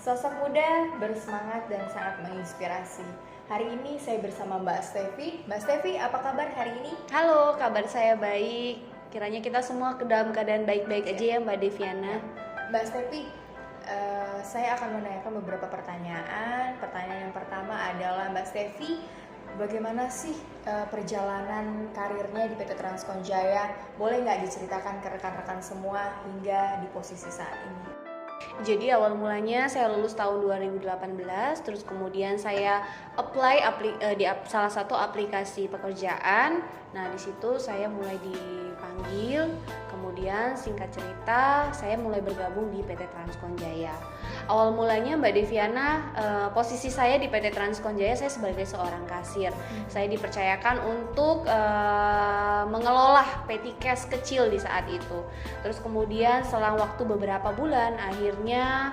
Sosok muda, bersemangat dan sangat menginspirasi. Hari ini saya bersama Mbak Stevi. Mbak Stevi, apa kabar hari ini? Halo, kabar saya baik. Kiranya kita semua dalam keadaan baik-baik aja ya Mbak Deviana. Mbak Stevi, saya akan menanyakan beberapa pertanyaan. Pertanyaan yang pertama adalah Mbak Stevi, bagaimana sih perjalanan karirnya di PT Transcon Jaya? Boleh nggak diceritakan ke rekan-rekan semua hingga di posisi saat ini? Jadi awal mulanya saya lulus tahun 2018, terus kemudian saya apply di salah satu aplikasi pekerjaan. Nah, di situ saya mulai dipanggil. Kemudian singkat cerita, saya mulai bergabung di PT Transcon Jaya. Awal mulanya Mbak Deviana, posisi saya di PT Transcon Jaya saya sebagai seorang kasir. Saya dipercayakan untuk mengelola petty cash kecil di saat itu. Terus kemudian selang waktu beberapa bulan, akhirnya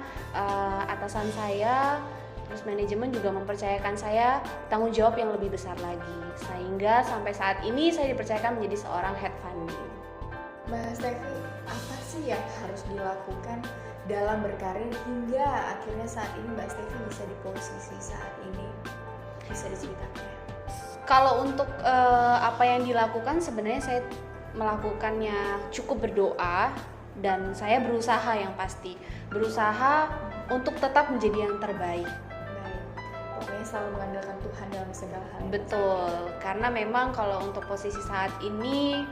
atasan saya, terus manajemen juga mempercayakan saya tanggung jawab yang lebih besar lagi, sehingga sampai saat ini saya dipercayakan menjadi seorang head funding. Mbak Stevi, apa sih yang harus dilakukan dalam berkarir hingga akhirnya saat ini Mbak Stevi bisa di posisi saat ini? Bisa diceritakan ya? Kalau untuk apa yang dilakukan, sebenarnya saya melakukannya cukup berdoa dan saya berusaha, yang pasti berusaha untuk tetap menjadi yang terbaik. Baik, pokoknya selalu mengandalkan Tuhan dalam segala hal. Betul, karena memang kalau untuk posisi saat ini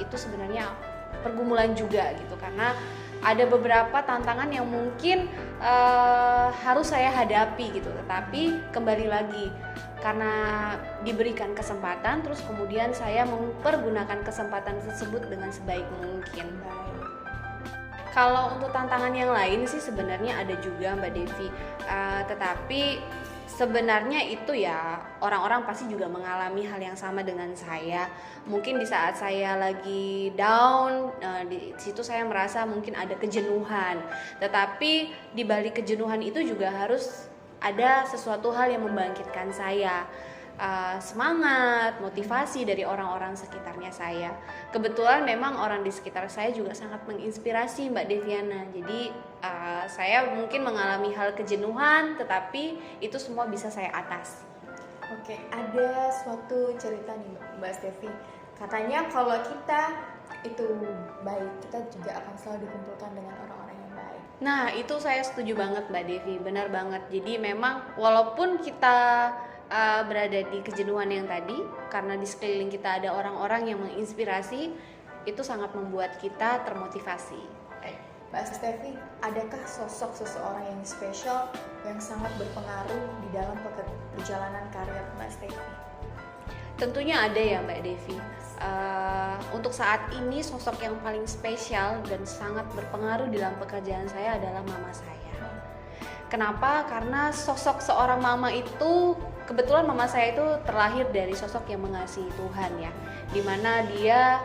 itu sebenarnya pergumulan juga gitu, karena ada beberapa tantangan yang mungkin harus saya hadapi gitu, tetapi kembali lagi karena diberikan kesempatan, terus kemudian saya mempergunakan kesempatan tersebut dengan sebaik mungkin. Baik. Kalau untuk tantangan yang lain sih sebenarnya ada juga Mbak Devi, tetapi sebenarnya itu ya orang-orang pasti juga mengalami hal yang sama dengan saya. Mungkin di saat saya lagi down, di situ saya merasa mungkin ada kejenuhan. Tetapi di balik kejenuhan itu juga harus ada sesuatu hal yang membangkitkan saya. Semangat, motivasi dari orang-orang sekitarnya saya. Kebetulan memang orang di sekitar saya juga sangat menginspirasi Mbak Deviana. Jadi saya mungkin mengalami hal kejenuhan, tetapi itu semua bisa saya atasi. Oke, ada suatu cerita nih Mbak Stevi. Katanya kalau kita itu baik, kita juga akan selalu dikumpulkan dengan orang-orang yang baik. Nah, itu saya setuju banget Mbak Devi, benar banget. Jadi memang walaupun kita berada di kejenuhan yang tadi, karena di sekeliling kita ada orang-orang yang menginspirasi, itu sangat membuat kita termotivasi. Mbak Stevi, adakah sosok seseorang yang spesial yang sangat berpengaruh di dalam perjalanan karir Mbak Stevi? Tentunya ada ya Mbak Devi. Untuk saat ini sosok yang paling spesial dan sangat berpengaruh dalam pekerjaan saya adalah mama saya. Kenapa? Karena sosok seorang mama itu, kebetulan mama saya itu terlahir dari sosok yang mengasihi Tuhan ya, dimana dia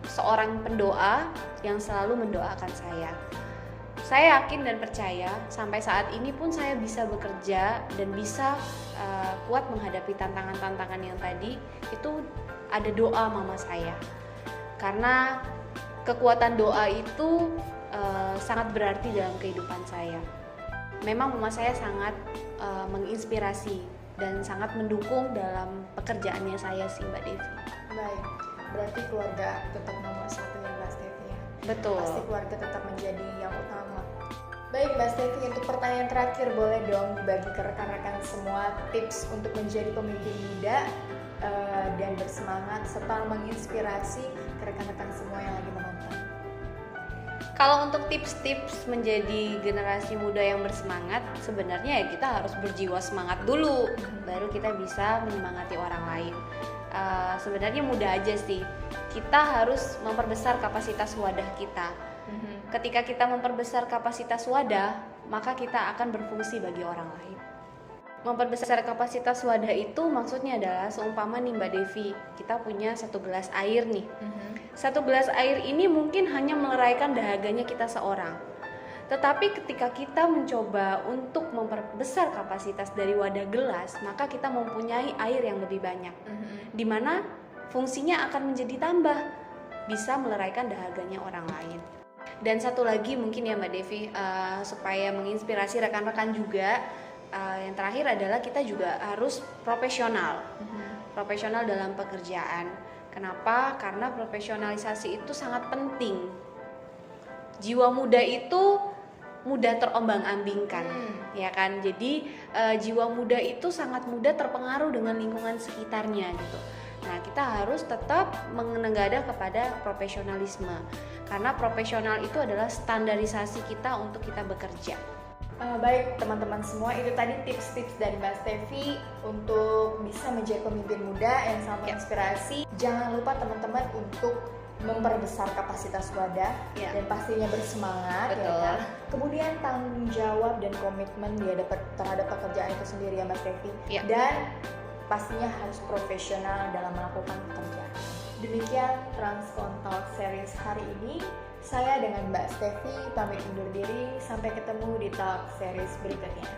seorang pendoa yang selalu mendoakan saya. Saya yakin dan percaya sampai saat ini pun saya bisa bekerja dan bisa kuat menghadapi tantangan-tantangan yang tadi, itu ada doa mama saya. Karena kekuatan doa itu sangat berarti dalam kehidupan saya. Memang mama saya sangat menginspirasi dan sangat mendukung dalam pekerjaannya saya sih Mbak Devi. Baik, berarti keluarga tetap nomor satu ya Mbak Stevi ya? Betul. Pasti keluarga tetap menjadi yang utama. Baik Mbak Stevi, untuk pertanyaan terakhir boleh dong dibagi ke rekan-rekan semua tips untuk menjadi pemimpin muda dan bersemangat serta menginspirasi ke rekan-rekan semua yang lagi menonton. Kalau untuk tips-tips menjadi generasi muda yang bersemangat, sebenarnya ya kita harus berjiwa semangat dulu, baru kita bisa menyemangati orang lain. Sebenarnya mudah aja sih, kita harus memperbesar kapasitas wadah kita. Ketika kita memperbesar kapasitas wadah, maka kita akan berfungsi bagi orang lain. Memperbesar kapasitas wadah itu maksudnya adalah seumpama nih Mbak Devi, kita punya satu gelas air nih. Satu gelas air ini mungkin hanya meleraikan dahaganya kita seorang. Tetapi ketika kita mencoba untuk memperbesar kapasitas dari wadah gelas, maka kita mempunyai air yang lebih banyak. Di mana fungsinya akan menjadi tambah, bisa meleraikan dahaganya orang lain. Dan satu lagi mungkin ya Mbak Devi, supaya menginspirasi rekan-rekan juga, yang terakhir adalah kita juga harus profesional. Profesional dalam pekerjaan. Kenapa? Karena profesionalisasi itu sangat penting. Jiwa muda itu mudah terombang-ambingkan, ya kan? Jadi jiwa muda itu sangat mudah terpengaruh dengan lingkungan sekitarnya gitu. Nah, kita harus tetap menengadah kepada profesionalisme. Karena profesional itu adalah standarisasi kita untuk kita bekerja. Baik teman-teman semua, itu tadi tips-tips dari Mbak Stevi untuk bisa menjadi pemimpin muda yang sangat menginspirasi. Jangan lupa teman-teman untuk memperbesar kapasitas wadah dan pastinya bersemangat. Betul. Ya kan? Kemudian tanggung jawab dan komitmen terhadap pekerjaan itu sendiri ya Mbak Stevi. Dan pastinya harus profesional dalam melakukan pekerjaan. Demikian Transcon Talk Series hari ini. Saya dengan Mbak Stevi pamit undur diri. Sampai ketemu di Talk Series berikutnya.